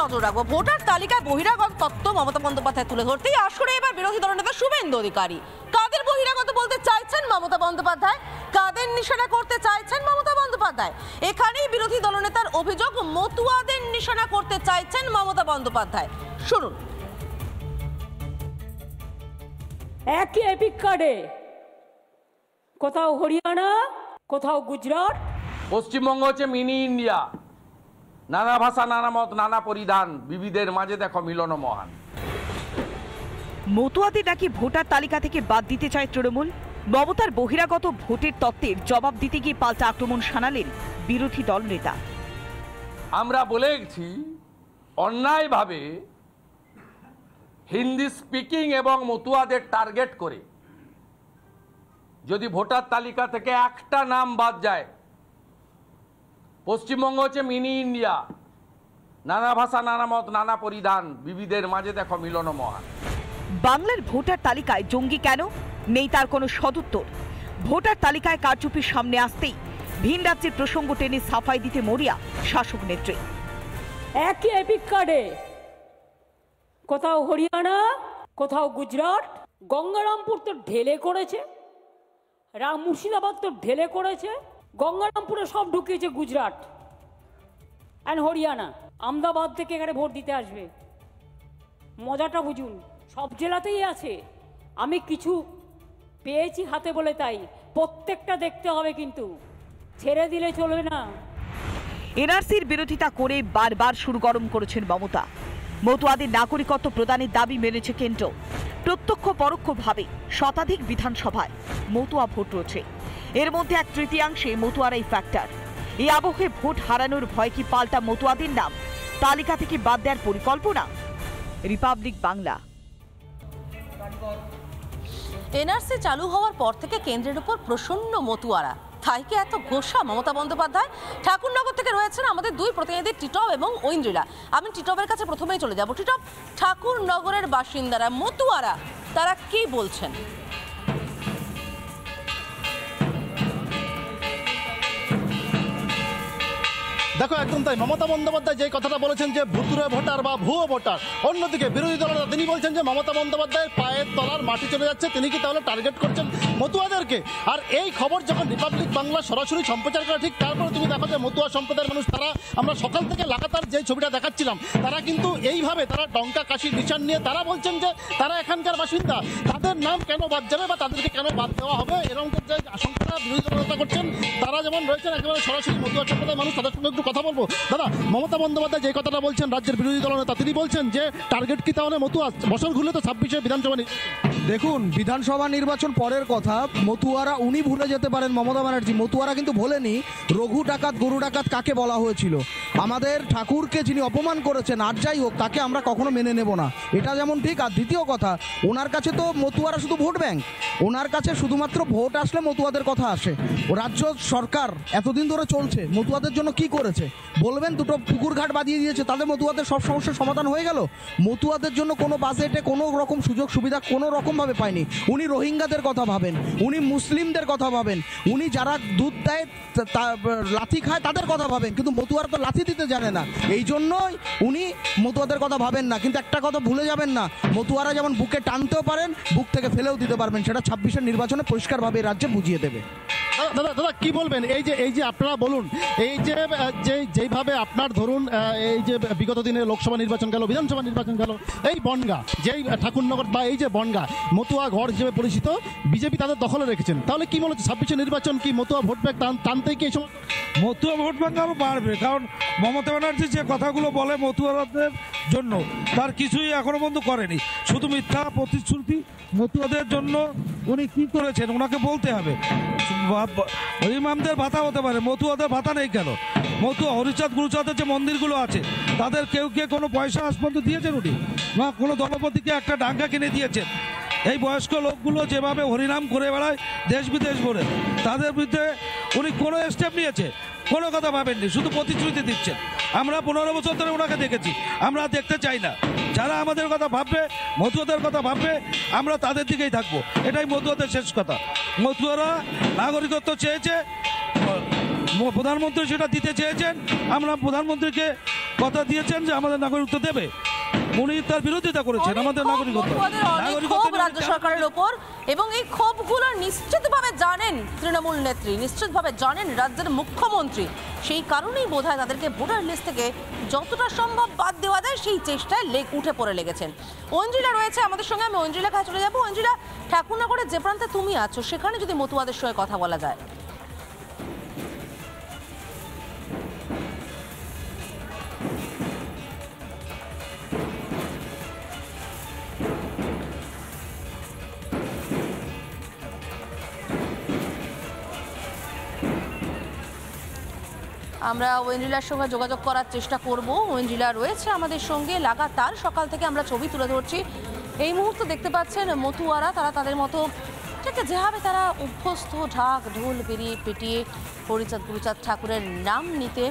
নজর রাখবো। ভোটার তালিকায় বহিরাগত তত্ত্ব মমতা বন্দ্যোপাধ্যায় তুলে ধরতেই আসরে এবার বিরোধী দলনেতা শুভেন্দু অধিকারী। কাদের বহিরাগত বলতে চাইছেন মমতা বন্দ্যোপাধ্যায়, কাদের নিশানা করতে চাইছেন মমতা বন্দ্যোপাধ্যায়? এখানেই বিরোধী দলনেতার অভিযোগ, মতুয়াদের নিশানা করতে চাইছেন মমতা বন্দ্যোপাধ্যায়। শুনুন। একই এপিক কার্ডে কোথাও হরিয়ানা, কোথাও গুজরাট। পশ্চিমবঙ্গ হচ্ছে মিনি ইন্ডিয়া, নানা ভাষা, নানা মত, নানা পরিধান, বিবিধের মাঝে দেখো মিলন মহান। মতুয়াদের নাকি ভোটার তালিকা থেকে বাদ দিতে চায় তৃণমূল। মমতার বহিরাগত ভোটের তত্ত্বের জবাব দিতে গিয়ে পাল্টা আক্রমণ শানালেন বিরোধী দলনেতা। আমরা বলেছি অন্যায়ভাবে হিন্দি স্পিকিং এবং মতুয়াদের টার্গেট করে যদি ভোটার তালিকা থেকে একটা নাম বাদ যায়, পশ্চিমবঙ্গ হচ্ছে মিনি ইন্ডিয়া, নানা ভাষা, নানা মত, নানা পরিধান, বিবিধের মাঝে দেখো মিলন মহান। বাংলার ভোটার তালিকায় জঙ্গি কেন নেই তার কোনো সদুত্তর। ভোটার তালিকায় কারচুপির সামনে আসতেই ভিন রাজ্যের প্রসঙ্গ টেনে সাফাই দিতে মরিয়া শাসক নেত্রী। একই এপিক কার্ডে কোথাও হরিয়ানা, কোথাও গুজরাট। গঙ্গারামপুর তো ঢেলে করেছে, মুর্শিদাবাদ তো ঢেলে করেছে, গঙ্গারামপুরে সব ঢুকিয়েছে গুজরাট অ্যান্ড হরিয়ানা। আহমেদাবাদ থেকে এখানে ভোট দিতে আসবে। মজাটা বুঝুন, সব জেলাতেই আছে। আমি কিছু পেয়েছি হাতে বলে তাই, প্রত্যেকটা দেখতে হবে, কিন্তু ছেড়ে দিলে চলবে না। এনআরসির বিরোধিতা করে বারবার সুর গরম করেছেন মমতা। মতুয়াদের নাগরিকত্ব প্রদানের দাবি মেনেছে কেন্দ্র। প্রত্যক্ষ পরোক্ষভাবে শতাধিক বিধানসভায় মতুয়া ভোট রয়েছে, এর মধ্যে এক তৃতীয়াংশে মতুয়ারাই ফ্যাক্টর। এই আবহে ভোট হারানোর ভয় কি পাল্টা মতুয়াদের নাম তালিকা থেকে বাদ দেওয়ার পরিকল্পনা? রিপাবলিক বাংলা। এনআরসি চালু হওয়ার পর থেকে কেন্দ্রের উপর প্রসন্ন মতুয়ারা, তাই কি এত গোসা মমতা বন্দ্যোপাধ্যায়? ঠাকুরনগর থেকে রয়েছেন আমাদের দুই প্রতিনিধি টিটব এবং ঐন্দ্রিলা। আমি টিটবের কাছে প্রথমেই চলে যাব। টিটব, ঠাকুরনগরের বাসিন্দারা, মতুয়ারা, তারা কি বলছেন? দেখো, একদম তাই। মমতা বন্দ্যোপাধ্যায় যে কথাটা বলেছেন যে ভুতুরে ভোটার বা ভুয়ো ভোটার, অন্যদিকে বিরোধী দলনেতা তিনি বলছেন যে মমতা বন্দ্যোপাধ্যায়ের পায়ের তলার মাটি চলে যাচ্ছে, তিনি কি তাহলে টার্গেট করছেন মতুয়াদেরকে? আর এই খবর যখন রিপাবলিক বাংলা সরাসরি সম্প্রচার করে, ঠিক তারপরে তুমি দেখো যে মতুয়া সম্প্রদায়ের মানুষ, তারা আমরা সকাল থেকে লাগাতার যে ছবিটা দেখাচ্ছিলাম, তারা কিন্তু এইভাবে তারা ডঙ্কা কাশি নিশান নিয়ে তারা বলছেন যে তারা এখানকার বাসিন্দা, তাদের নাম কেন বাদ যাবে বা তাদেরকে কেন বাদ দেওয়া হবে, এরকম যে আশঙ্কা বিরোধী দলনেতা করছেন। তারা যেমন রয়েছেন একেবারে সরাসরি মতুয়া সম্প্রদায়ের মানুষ, তাদের সঙ্গে একটু কথা বলবো। দাদা, মমতা বন্দ্যোপাধ্যায় যে কথাটা বলছেন, রাজ্যের বিরোধী দলনেতা, তিনি বলছেন যে টার্গেট কি তাহলে মতুয়া? বছর ঘুরলে তো 26-এ বিধানসভা। দেখুন, বিধানসভা নির্বাচন পরের কথা। মতুয়ারা উনি ভুলে যেতে পারেন, মমতা ব্যানার্জি। মতুয়ারা কিন্তু ভোলেনি রঘু ডাকাত, গরু ডাকাত কাকে বলা হয়েছিল। আমাদের ঠাকুরকে যিনি অপমান করেছেন, আর যাই হোক, তাকে আমরা কখনো মেনে নেব না, এটা যেমন ঠিক। আর দ্বিতীয় কথা, ওনার কাছে তো মতুয়ারা শুধু ভোট ব্যাংক, ওনার কাছে শুধুমাত্র ভোট আসলে মতুয়াদের কথা আসে। রাজ্য সরকার এতদিন ধরে চলছে, মতুয়াদের জন্য কি করেছে বলবেন? দুটো পুকুর ঘাট বাঁধিয়ে দিয়েছে, তাদের মতুয়াদের সব সমস্যার সমাধান হয়ে গেল? মতুয়াদের জন্য কোনো বাজেটে কোনো রকম সুযোগ সুবিধা কোনো রকমভাবে পায়নি। উনি রোহিঙ্গাদের কথা ভাবেন, উনি মুসলিমদের কথা ভাবেন, উনি যারা দুধ দেয় লাথি খায় তাদের কথা ভাবেন, কিন্তু মতুয়ারা তো লাথি দিতে জানে না, এই জন্যই উনি মতুয়াদের কথা ভাবেন না। কিন্তু একটা কথা ভুলে যাবেন না, মতুয়ারা যেমন বুকে টানতেও পারেন, বুক থেকে ফেলেও দিতে পারবেন, সেটা 26-এর নির্বাচনে পরিষ্কারভাবে রাজ্যে বুঝিয়ে দেবে। দাদা কি বলবেন? এই যে আপনারা বলুন, এই যে যেইভাবে আপনার ধরুন এই যে বিগত দিনে লোকসভা নির্বাচন গেল, বিধানসভা নির্বাচন গেল, এই বনগা, যেই ঠাকুরনগর বা এই যে বনগা মতুয়া ঘর হিসেবে পরিচিত, বিজেপি তাদের দখলে রেখেছেন, তাহলে কি মনে হচ্ছে 26-এর নির্বাচন কি মতুয়া ভোট ব্যাংক টানতেই কি এই সময় মতুয়া ভোট ব্যাংক আরও বাড়বে? কারণ মমতা ব্যানার্জি যে কথাগুলো বলে মতুয়াদের জন্য, তার কিছুই এখনো পর্যন্ত করেনি, শুধু মিথ্যা প্রতিশ্রুতি। মতুয়াদের জন্য উনি কি করেছেন ওনাকে বলতে হবে। ইমামদের ভাতা হতে পারে, মতুয়াদের ভাতা নেই কেন? মতুয়া হরিচাঁদ গুরুচাঁদের যে মন্দিরগুলো আছে, তাদের কেউ কে কোনো পয়সা আজ পর্যন্ত দিয়েছেন উনি? না, কোনো দলপতিকে একটা ডাঙ্গা কিনে দিয়েছেন? এই বয়স্ক লোকগুলো যেভাবে হরিনাম করে বেড়ায় দেশ বিদেশ ভরে, তাদের বিরুদ্ধে উনি কোনো স্টেপ নিয়েছে? কোনো কথা ভাবেননি, শুধু প্রতিশ্রুতি দিচ্ছেন। আমরা 15 বছর ধরে ওনাকে দেখেছি, আমরা দেখতে চাই না। যারা আমাদের কথা ভাববে, মতুয়াদের কথা ভাববে, আমরা তাদের দিকেই থাকবো, এটাই মতুয়াদের শেষ কথা। মতুয়ারা নাগরিকত্ব চেয়েছে, প্রধানমন্ত্রী সেটা দিতে চেয়েছেন, আমরা প্রধানমন্ত্রীকে কথা দিয়েছেন যে আমাদের নাগরিকত্ব দেবে, উনি তার বিরোধিতা করেছেন আমাদের নাগরিকত্ব। রাজ্য সরকারের ওপর, এবং এই ক্ষোভগুলো নিশ্চিতভাবে জানেন তৃণমূল নেত্রী, নিশ্চিতভাবে জানেন রাজ্যের মুখ্যমন্ত্রী। সেই কারণেই বোধহয় তাদেরকে ভোটার লিস্ট থেকে যতটা সম্ভব বাদ দেওয়া যায় সেই চেষ্টায় উঠে পড়ে লেগেছেন। ঐন্দ্রিলা রয়েছে আমাদের সঙ্গে, আমি ঐন্দ্রিলা কাছে চলে যাবো। ঐন্দ্রিলা, ঠাকুরনগরের যে প্রান্তে তুমি আছো সেখানে যদি মতুয়াদের সঙ্গে কথা বলা যায়। আমরা ঐন্দ্রিলার সঙ্গে যোগাযোগ করার চেষ্টা করব। ঐন্দ্রিলা রয়েছে আমাদের সঙ্গে লাগাতার, সকাল থেকে আমরা ছবি তুলে ধরছি। এই মুহূর্তে দেখতে পাচ্ছেন মতুয়ারা তারা তাদের মতো ঠিক যেভাবে তারা অভ্যস্ত ঢাক ঢোল পিটিয়ে হরিচাঁদ গুরুচাঁদ ঠাকুরের নাম নিতে,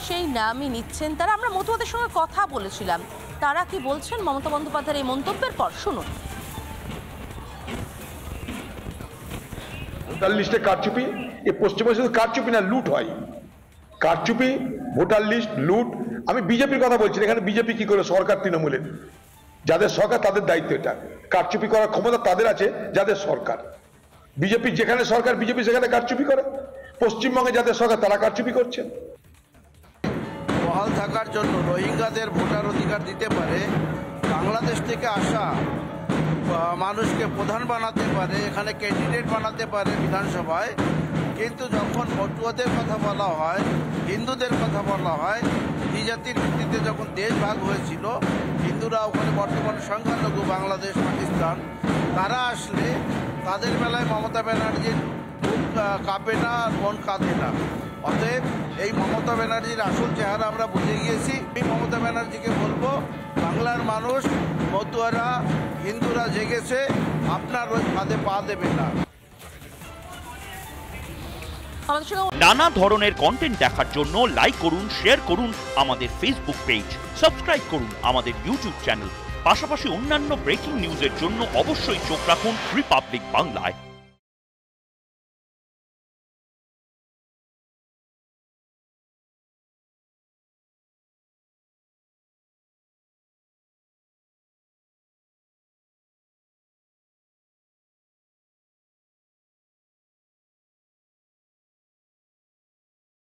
সেই নামই নিচ্ছেন তারা। আমরা মতুয়াদের সঙ্গে কথা বলেছিলাম, তারা কি বলছেন মমতা বন্দ্যোপাধ্যায়ের এই মন্তব্যের পর শুনুন। ভোটার লিস্টে কারচুপি, এ পশ্চিমবঙ্গে শুধু কারচুপি না, লুট হয়। কারচুপি, ভোটার লিস্ট, লুট। আমি বিজেপির কথা বলছি, এখানে বিজেপি কি করে, সরকার তৃণমূলের, যাদের সরকার তাদের দায়িত্ব এটা। কারচুপি করার ক্ষমতা তাদের আছে যাদের সরকার। বিজেপি যেখানে সরকার, বিজেপি সেখানে কারচুপি করে। পশ্চিমবঙ্গে যাদের সরকার তারা কারচুপি করছে। বহাল থাকার জন্য রোহিঙ্গাদের ভোটার অধিকার দিতে পারে, বাংলাদেশ থেকে আসা মানুষকে প্রধান বানাতে পারে, এখানে ক্যান্ডিডেট বানাতে পারে বিধানসভায়। কিন্তু যখন মতুয়াদের কথা বলা হয়, হিন্দুদের কথা বলা হয়, দ্বিজাতির ভিত্তিতে যখন দেশ ভাগ হয়েছিল, হিন্দুরা ওখানে বর্তমানে সংখ্যালঘু, বাংলাদেশ পাকিস্তান, তারা আসলে তাদের বেলায় মমতা ব্যানার্জির বুক কাঁপে না, মন কাঁদে না। অতএব এই মমতা ব্যানার্জির আসল চেহারা আমরা বুঝে গিয়েছি। এই মমতা ব্যানার্জিকে বলবো, বাংলার মানুষ, মতুয়ারা, হিন্দুরা জেগেছে, আপনার ওই ফাঁদে পা দেবে না। নানা ধরনের কন্টেন্ট দেখার জন্য লাইক করুন, শেয়ার করুন আমাদের ফেসবুক পেজ, সাবস্ক্রাইব করুন আমাদের ইউটিউব চ্যানেল। পাশাপাশি অন্যান্য ব্রেকিং নিউজের জন্য অবশ্যই চোখ রাখুন রিপাবলিক বাংলায়।